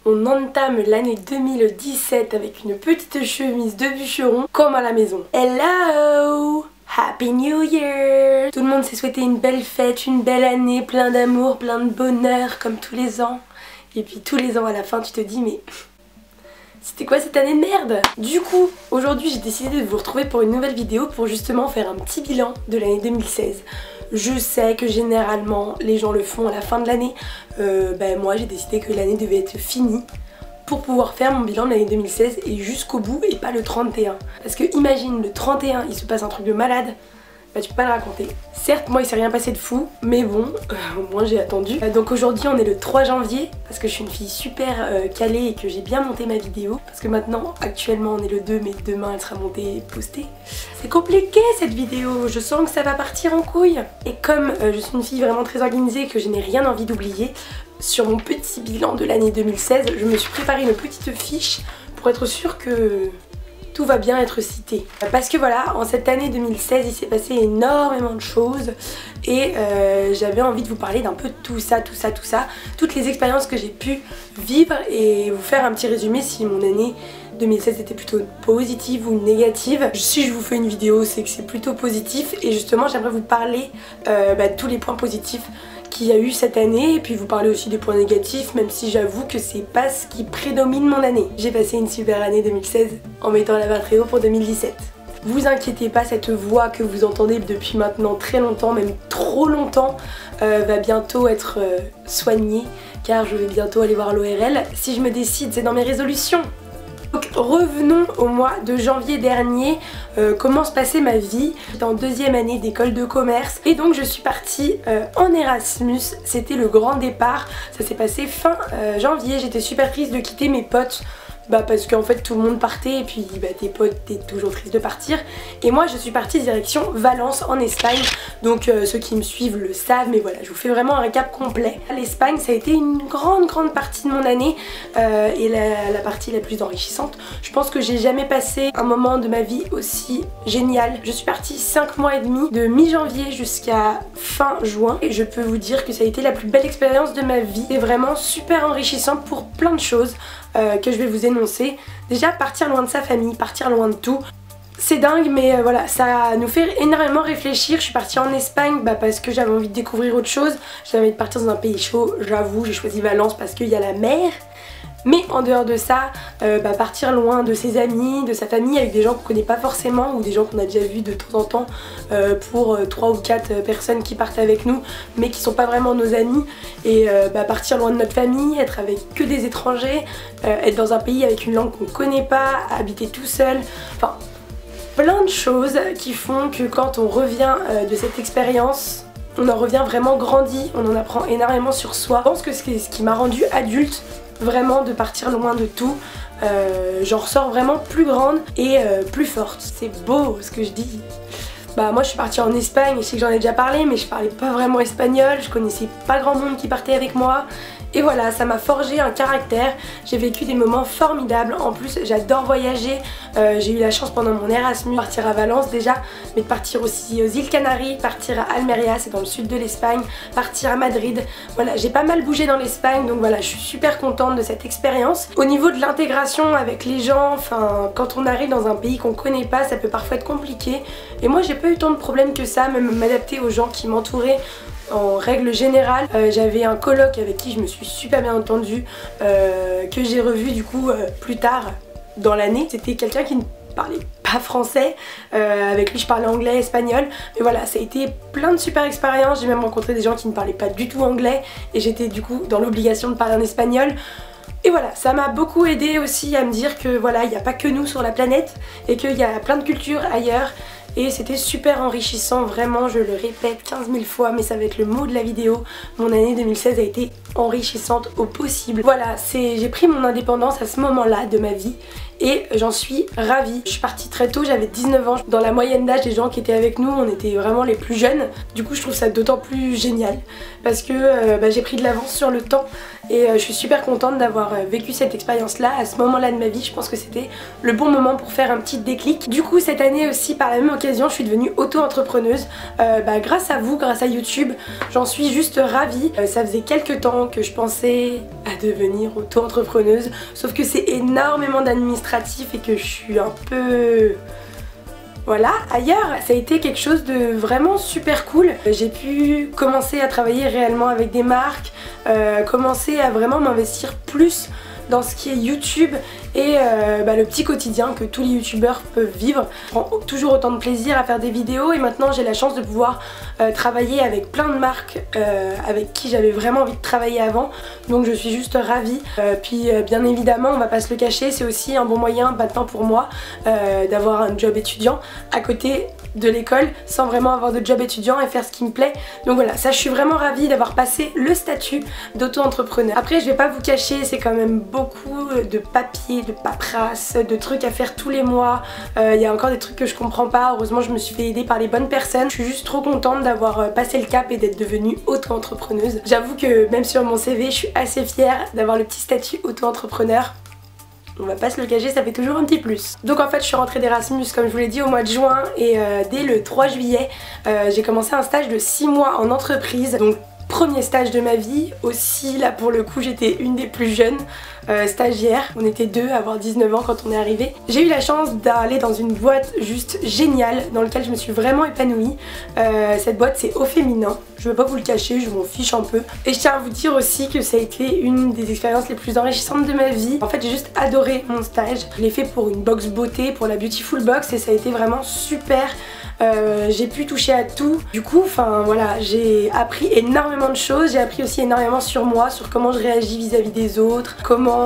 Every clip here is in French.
On entame l'année 2017 avec une petite chemise de bûcheron comme à la maison. Hello! Happy New Year! Tout le monde s'est souhaité une belle fête, une belle année, plein d'amour, plein de bonheur comme tous les ans. Et puis tous les ans à la fin tu te dis mais c'était quoi cette année de merde? Du coup aujourd'hui j'ai décidé de vous retrouver pour une nouvelle vidéo pour justement faire un petit bilan de l'année 2016. Je sais que généralement les gens le font à la fin de l'année, moi j'ai décidé que l'année devait être finie pour pouvoir faire mon bilan de l'année 2016 et jusqu'au bout et pas le 31. Parce que imagine le 31 il se passe un truc de malade, bah tu peux pas le raconter. Certes moi il s'est rien passé de fou, mais bon, au moins j'ai attendu. Donc aujourd'hui on est le 3 janvier, parce que je suis une fille super calée et que j'ai bien monté ma vidéo. Parce que maintenant, actuellement on est le 2, mais demain elle sera montée et postée. C'est compliqué cette vidéo, je sens que ça va partir en couille. Et comme je suis une fille vraiment très organisée et que je n'ai rien envie d'oublier, sur mon petit bilan de l'année 2016, je me suis préparé une petite fiche pour être sûre que tout va bien être cité. Parce que voilà, en cette année 2016, il s'est passé énormément de choses et j'avais envie de vous parler d'un peu de tout ça, toutes les expériences que j'ai pu vivre et vous faire un petit résumé si mon année 2016 était plutôt positive ou négative. Si je vous fais une vidéo, c'est que c'est plutôt positif et justement j'aimerais vous parler de tous les points positifs qu'il y a eu cette année et puis vous parler aussi des points négatifs, même si j'avoue que c'est pas ce qui prédomine mon année. J'ai passé une super année 2016 en mettant la barre très haut pour 2017. Vous inquiétez pas, cette voix que vous entendez depuis maintenant très longtemps, même trop longtemps, va bientôt être soignée car je vais bientôt aller voir l'ORL. Si je me décide, c'est dans mes résolutions. Donc revenons au mois de janvier dernier, comment se passait ma vie. J'étais en deuxième année d'école de commerce et donc je suis partie en Erasmus, c'était le grand départ, ça s'est passé fin janvier. J'étais super triste de quitter mes potes. Parce qu'en fait tout le monde partait et puis tes potes t'es toujours triste de partir. Et moi je suis partie direction Valence en Espagne. Donc ceux qui me suivent le savent, mais voilà, je vous fais vraiment un récap complet. L'Espagne ça a été une grande partie de mon année et la partie la plus enrichissante. Je pense que j'ai jamais passé un moment de ma vie aussi génial. Je suis partie 5 mois et demi, de mi-janvier jusqu'à fin juin. Et je peux vous dire que ça a été la plus belle expérience de ma vie. C'est vraiment super enrichissant pour plein de choses. Que je vais vous énoncer. Déjà partir loin de sa famille, partir loin de tout, c'est dingue, mais voilà, ça nous fait énormément réfléchir. Je suis partie en Espagne parce que j'avais envie de découvrir autre chose, j'avais envie de partir dans un pays chaud, j'avoue, j'ai choisi Valence parce qu'il y a la mer. Mais en dehors de ça, partir loin de ses amis, de sa famille, avec des gens qu'on connaît pas forcément ou des gens qu'on a déjà vus de temps en temps pour 3 ou 4 personnes qui partent avec nous mais qui sont pas vraiment nos amis. Et partir loin de notre famille, être avec que des étrangers, être dans un pays avec une langue qu'on connaît pas, habiter tout seul, enfin plein de choses qui font que quand on revient de cette expérience, on en revient vraiment grandi, on en apprend énormément sur soi. Je pense que c'est ce qui m'a rendue adulte, vraiment de partir loin de tout. J'en ressors vraiment plus grande et plus forte. C'est beau ce que je dis. Moi je suis partie en Espagne, je sais que j'en ai déjà parlé, mais je parlais pas vraiment espagnol, je connaissais pas grand monde qui partait avec moi. Et voilà, ça m'a forgé un caractère, j'ai vécu des moments formidables. En plus j'adore voyager, j'ai eu la chance pendant mon Erasmus de partir à Valence déjà, mais de partir aussi aux îles Canaries, partir à Almeria, c'est dans le sud de l'Espagne, partir à Madrid. Voilà, j'ai pas mal bougé dans l'Espagne, donc voilà, je suis super contente de cette expérience. Au niveau de l'intégration avec les gens, enfin quand on arrive dans un pays qu'on connaît pas, ça peut parfois être compliqué. Et moi j'ai pas eu tant de problèmes que ça, même m'adapter aux gens qui m'entouraient. En règle générale, j'avais un coloc avec qui je me suis super bien entendue, que j'ai revu du coup plus tard dans l'année. C'était quelqu'un qui ne parlait pas français, avec lui je parlais anglais, espagnol, mais voilà, ça a été plein de super expériences. J'ai même rencontré des gens qui ne parlaient pas du tout anglais et j'étais du coup dans l'obligation de parler en espagnol. Et voilà, ça m'a beaucoup aidé aussi à me dire que voilà, il n'y a pas que nous sur la planète et qu'il y a plein de cultures ailleurs. Et c'était super enrichissant, vraiment, je le répète 15 000 fois, mais ça va être le mot de la vidéo. Mon année 2016 a été enrichissante au possible. Voilà, j'ai pris mon indépendance à ce moment-là de ma vie et j'en suis ravie. Je suis partie très tôt, j'avais 19 ans. Dans la moyenne d'âge des gens qui étaient avec nous, on était vraiment les plus jeunes. Du coup je trouve ça d'autant plus génial parce que j'ai pris de l'avance sur le temps et je suis super contente d'avoir vécu cette expérience là à ce moment là de ma vie. Je pense que c'était le bon moment pour faire un petit déclic. Du coup cette année aussi par la même occasion je suis devenue auto-entrepreneuse grâce à vous, grâce à YouTube. J'en suis juste ravie. Ça faisait quelques temps que je pensais à devenir auto-entrepreneuse, sauf que c'est énormément d'administratif et que je suis un peu... Voilà, ailleurs ça a été quelque chose de vraiment super cool. J'ai pu commencer à travailler réellement avec des marques, commencer à vraiment m'investir plus dans ce qui est YouTube et le petit quotidien que tous les youtubeurs peuvent vivre. Je prends toujours autant de plaisir à faire des vidéos et maintenant j'ai la chance de pouvoir travailler avec plein de marques avec qui j'avais vraiment envie de travailler avant, donc je suis juste ravie. Puis bien évidemment on va pas se le cacher, c'est aussi un bon moyen maintenant pour moi d'avoir un job étudiant à côté de l'école sans vraiment avoir de job étudiant et faire ce qui me plaît. Donc voilà, ça je suis vraiment ravie d'avoir passé le statut d'auto-entrepreneur. Après je vais pas vous cacher, c'est quand même beaucoup de papier, de paperasse, de trucs à faire tous les mois. Il y a encore des trucs que je comprends pas. Heureusement je me suis fait aider par les bonnes personnes. Je suis juste trop contente d'avoir passé le cap et d'être devenue auto-entrepreneuse. J'avoue que même sur mon CV je suis assez fière d'avoir le petit statut auto-entrepreneur. On va pas se le cacher, ça fait toujours un petit plus. Donc en fait je suis rentrée d'Erasmus comme je vous l'ai dit au mois de juin et dès le 3 juillet j'ai commencé un stage de 6 mois en entreprise. Donc premier stage de ma vie, aussi là pour le coup j'étais une des plus jeunes stagiaires. On était deux à avoir 19 ans quand on est arrivé. J'ai eu la chance d'aller dans une boîte juste géniale dans laquelle je me suis vraiment épanouie. Cette boîte c'est Au Féminin, je vais pas vous le cacher, je m'en fiche un peu. Et je tiens à vous dire aussi que ça a été une des expériences les plus enrichissantes de ma vie. En fait j'ai juste adoré mon stage. Je l'ai fait pour une box beauté, pour la Beautiful Box et ça a été vraiment super. J'ai pu toucher à tout. Du coup, enfin voilà, j'ai appris énormément de choses. J'ai appris aussi énormément sur moi, sur comment je réagis vis-à-vis des autres, comment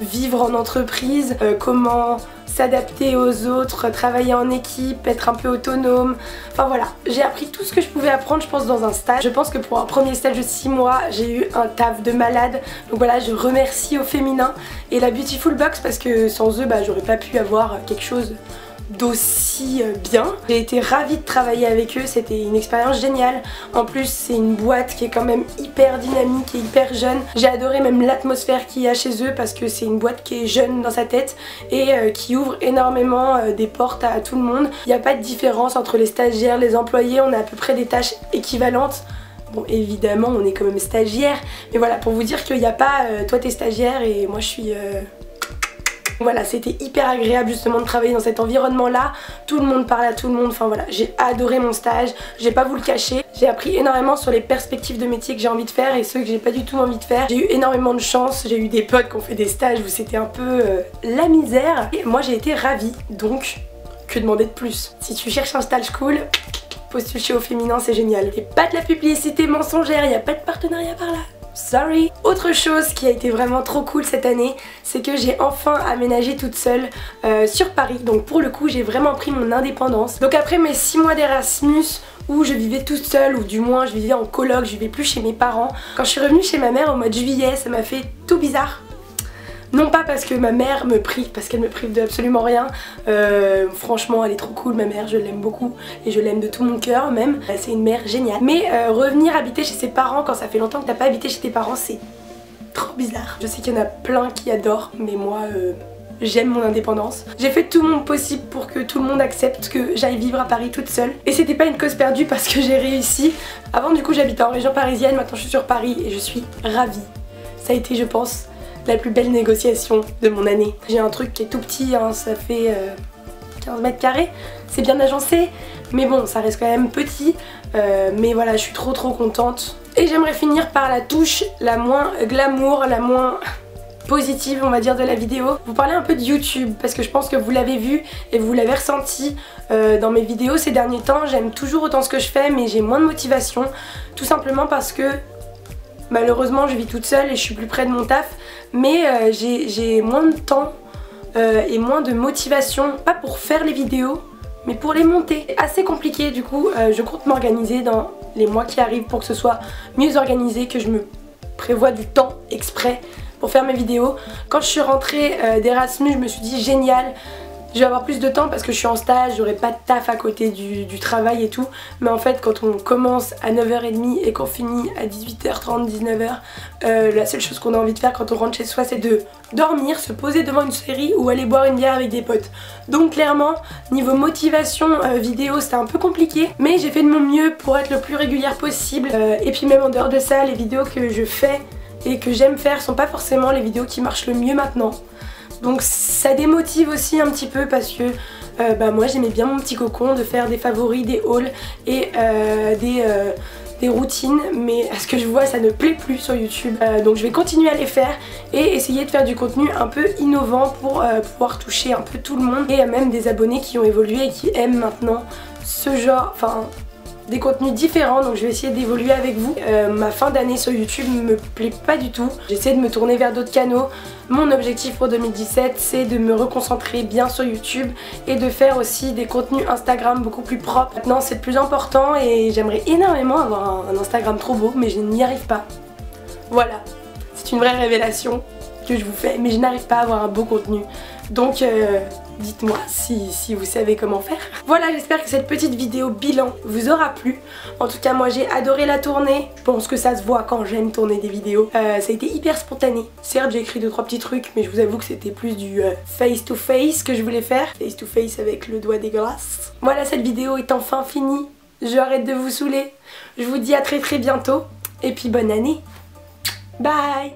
vivre en entreprise, comment s'adapter aux autres, travailler en équipe, être un peu autonome. Enfin voilà, j'ai appris tout ce que je pouvais apprendre je pense dans un stage. Je pense que pour un premier stage de 6 mois, j'ai eu un taf de malade. Donc voilà, je remercie Au Féminin et la Beautiful Box parce que sans eux, j'aurais pas pu avoir quelque chose d'aussi bien. J'ai été ravie de travailler avec eux, c'était une expérience géniale. En plus c'est une boîte qui est quand même hyper dynamique et hyper jeune. J'ai adoré même l'atmosphère qu'il y a chez eux parce que c'est une boîte qui est jeune dans sa tête et qui ouvre énormément des portes à tout le monde. Il n'y a pas de différence entre les stagiaires, les employés, on a à peu près des tâches équivalentes. Bon évidemment on est quand même stagiaire, mais voilà pour vous dire qu'il n'y a pas toi t'es stagiaire et moi je suis... Voilà, c'était hyper agréable justement de travailler dans cet environnement là. Tout le monde parle à tout le monde, enfin voilà, j'ai adoré mon stage, je vais pas vous le cacher. J'ai appris énormément sur les perspectives de métier que j'ai envie de faire et ceux que j'ai pas du tout envie de faire. J'ai eu énormément de chance, j'ai eu des potes qui ont fait des stages où c'était un peu la misère. Et moi j'ai été ravie, donc que demander de plus. Si tu cherches un stage cool, postule chez Au Féminin, c'est génial. Et pas de la publicité mensongère, il n'y a pas de partenariat par là. Sorry. Autre chose qui a été vraiment trop cool cette année, c'est que j'ai enfin aménagé toute seule sur Paris. Donc pour le coup j'ai vraiment pris mon indépendance. Donc après mes 6 mois d'Erasmus où je vivais toute seule, ou du moins je vivais en coloc, je vivais plus chez mes parents. Quand je suis revenue chez ma mère au mois de juillet, ça m'a fait tout bizarre. Non pas parce que ma mère me prive, parce qu'elle me prive de absolument rien. Franchement elle est trop cool ma mère, je l'aime beaucoup et je l'aime de tout mon cœur même. C'est une mère géniale. Mais revenir habiter chez ses parents quand ça fait longtemps que t'as pas habité chez tes parents, c'est trop bizarre. Je sais qu'il y en a plein qui adorent, mais moi j'aime mon indépendance. J'ai fait tout mon possible pour que tout le monde accepte que j'aille vivre à Paris toute seule. Et c'était pas une cause perdue parce que j'ai réussi. Avant du coup j'habitais en région parisienne, maintenant je suis sur Paris et je suis ravie. Ça a été je pense la plus belle négociation de mon année. J'ai un truc qui est tout petit, hein, ça fait 15 mètres carrés, c'est bien agencé, mais bon ça reste quand même petit, mais voilà je suis trop contente. Et j'aimerais finir par la touche la moins glamour, la moins positive on va dire de la vidéo. Vous parlez un peu de YouTube parce que je pense que vous l'avez vu et vous l'avez ressenti dans mes vidéos ces derniers temps. J'aime toujours autant ce que je fais mais j'ai moins de motivation, tout simplement parce que malheureusement je vis toute seule et je suis plus près de mon taf, mais j'ai moins de temps et moins de motivation, pas pour faire les vidéos mais pour les monter. C'est assez compliqué du coup, je compte m'organiser dans les mois qui arrivent pour que ce soit mieux organisé, que je me prévoie du temps exprès pour faire mes vidéos. Quand je suis rentrée d'Erasmus je me suis dit génial, je vais avoir plus de temps parce que je suis en stage, j'aurai pas de taf à côté du travail et tout. Mais en fait quand on commence à 9h30 et qu'on finit à 18h30, 19h, la seule chose qu'on a envie de faire quand on rentre chez soi c'est de dormir, se poser devant une série ou aller boire une bière avec des potes. Donc clairement niveau motivation vidéo c'était un peu compliqué, mais j'ai fait de mon mieux pour être le plus régulière possible. Et puis même en dehors de ça, les vidéos que je fais et que j'aime faire sont pas forcément les vidéos qui marchent le mieux maintenant. Donc ça démotive aussi un petit peu parce que moi j'aimais bien mon petit cocon de faire des favoris, des hauls et des routines, mais à ce que je vois ça ne plaît plus sur YouTube. Donc je vais continuer à les faire et essayer de faire du contenu un peu innovant pour pouvoir toucher un peu tout le monde et même des abonnés qui ont évolué et qui aiment maintenant ce genre, enfin des contenus différents. Donc je vais essayer d'évoluer avec vous. Ma fin d'année sur YouTube me plaît pas du tout. J'essaie de me tourner vers d'autres canaux. Mon objectif pour 2017 c'est de me reconcentrer bien sur YouTube et de faire aussi des contenus Instagram beaucoup plus propres. Maintenant c'est le plus important et j'aimerais énormément avoir un Instagram trop beau mais je n'y arrive pas. Voilà, c'est une vraie révélation que je vous fais, mais je n'arrive pas à avoir un beau contenu. Donc dites-moi si vous savez comment faire. Voilà, j'espère que cette petite vidéo bilan vous aura plu. En tout cas moi j'ai adoré la tourner. Je pense que ça se voit quand j'aime tourner des vidéos. Ça a été hyper spontané. Certes j'ai écrit 2-3 petits trucs, mais je vous avoue que c'était plus du face to face que je voulais faire. Face to face avec le doigt dégueulasse. Voilà, cette vidéo est enfin finie. Je arrête de vous saouler. Je vous dis à très bientôt. Et puis bonne année. Bye.